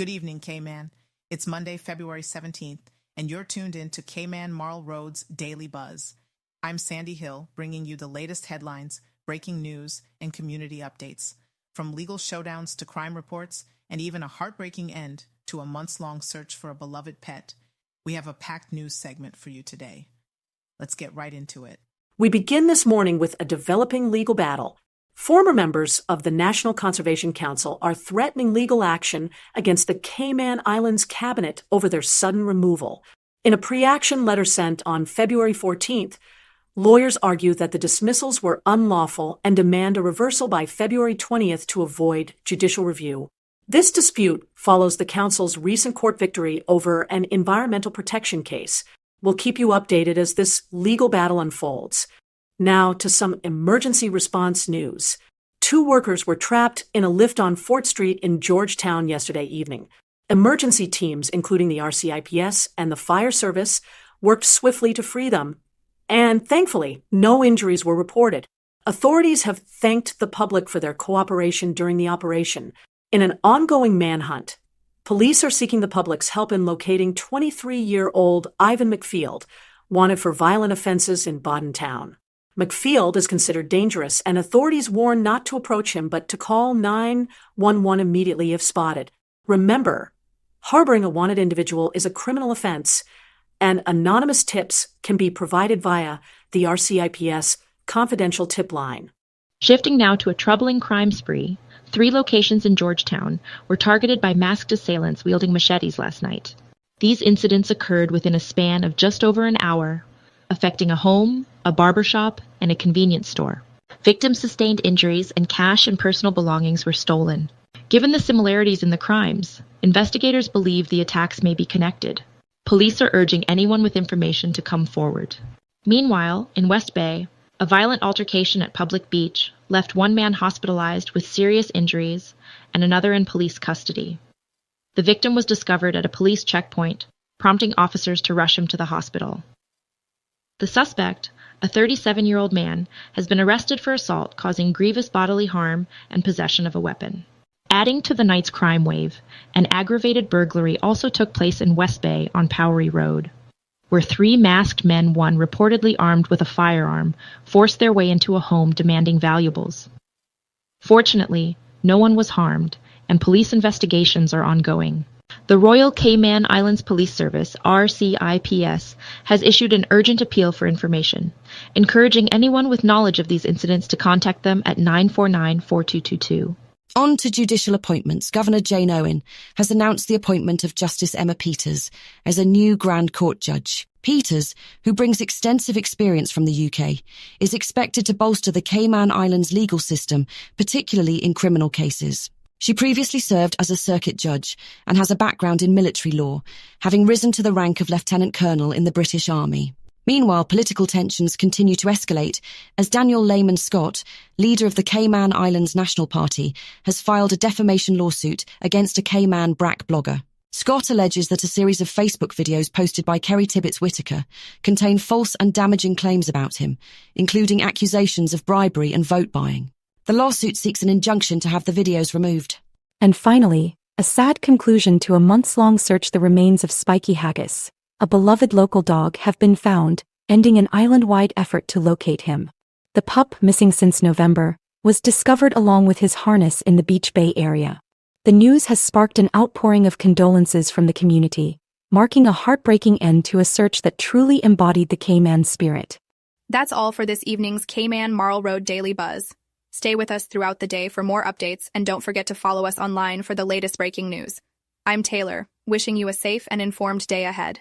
Good evening, K-Man. It's Monday, February 17th, and you're tuned in to K-Man Marl Road's Daily Buzz. I'm Sandy Hill, bringing you the latest headlines, breaking news, and community updates. From legal showdowns to crime reports, and even a heartbreaking end to a months-long search for a beloved pet, we have a packed news segment for you today. Let's get right into it. We begin this morning with a developing legal battle. Former members of the National Conservation Council are threatening legal action against the Cayman Islands cabinet over their sudden removal. In a pre-action letter sent on February 14th, lawyers argue that the dismissals were unlawful and demand a reversal by February 20th to avoid judicial review. This dispute follows the council's recent court victory over an environmental protection case. We'll keep you updated as this legal battle unfolds. Now to some emergency response news. 2 workers were trapped in a lift on Fort Street in Georgetown yesterday evening. Emergency teams, including the RCIPS and the fire service, worked swiftly to free them. And thankfully, no injuries were reported. Authorities have thanked the public for their cooperation during the operation. In an ongoing manhunt, police are seeking the public's help in locating 23-year-old Ivan McField, wanted for violent offenses in Bodden Town. McField is considered dangerous, and authorities warn not to approach him but to call 911 immediately if spotted. Remember, harboring a wanted individual is a criminal offense, and anonymous tips can be provided via the RCIPS confidential tip line. Shifting now to a troubling crime spree, 3 locations in Georgetown were targeted by masked assailants wielding machetes last night. These incidents occurred within a span of just over an hour, affecting a home, a barbershop, and a convenience store. Victims sustained injuries and cash and personal belongings were stolen. Given the similarities in the crimes, investigators believe the attacks may be connected. Police are urging anyone with information to come forward. Meanwhile, in West Bay, a violent altercation at Public Beach left 1 man hospitalized with serious injuries and another in police custody. The victim was discovered at a police checkpoint, prompting officers to rush him to the hospital. The suspect, a 37-year-old man, has been arrested for assault causing grievous bodily harm and possession of a weapon. Adding to the night's crime wave, an aggravated burglary also took place in West Bay on Powery Road, where 3 masked men, one reportedly armed with a firearm, forced their way into a home demanding valuables. Fortunately, no one was harmed, and police investigations are ongoing. The Royal Cayman Islands Police Service, RCIPS, has issued an urgent appeal for information, encouraging anyone with knowledge of these incidents to contact them at 949-4222. On to judicial appointments. Governor Jane Owen has announced the appointment of Justice Emma Peters as a new Grand Court judge. Peters, who brings extensive experience from the UK, is expected to bolster the Cayman Islands legal system, particularly in criminal cases. She previously served as a circuit judge and has a background in military law, having risen to the rank of Lieutenant Colonel in the British Army. Meanwhile, political tensions continue to escalate as Daniel Lehman Scott, leader of the Cayman Islands National Party, has filed a defamation lawsuit against a Cayman BRAC blogger. Scott alleges that a series of Facebook videos posted by Kerry Whittaker contain false and damaging claims about him, including accusations of bribery and vote buying. The lawsuit seeks an injunction to have the videos removed. And finally, a sad conclusion to a months-long search. The remains of Spiky Haggis, a beloved local dog, have been found, ending an island-wide effort to locate him. The pup, missing since November, was discovered along with his harness in the Beach Bay area. The news has sparked an outpouring of condolences from the community, marking a heartbreaking end to a search that truly embodied the Cayman spirit. That's all for this evening's Cayman Marl Road Daily Buzz. Stay with us throughout the day for more updates, and don't forget to follow us online for the latest breaking news. I'm Taylor, wishing you a safe and informed day ahead.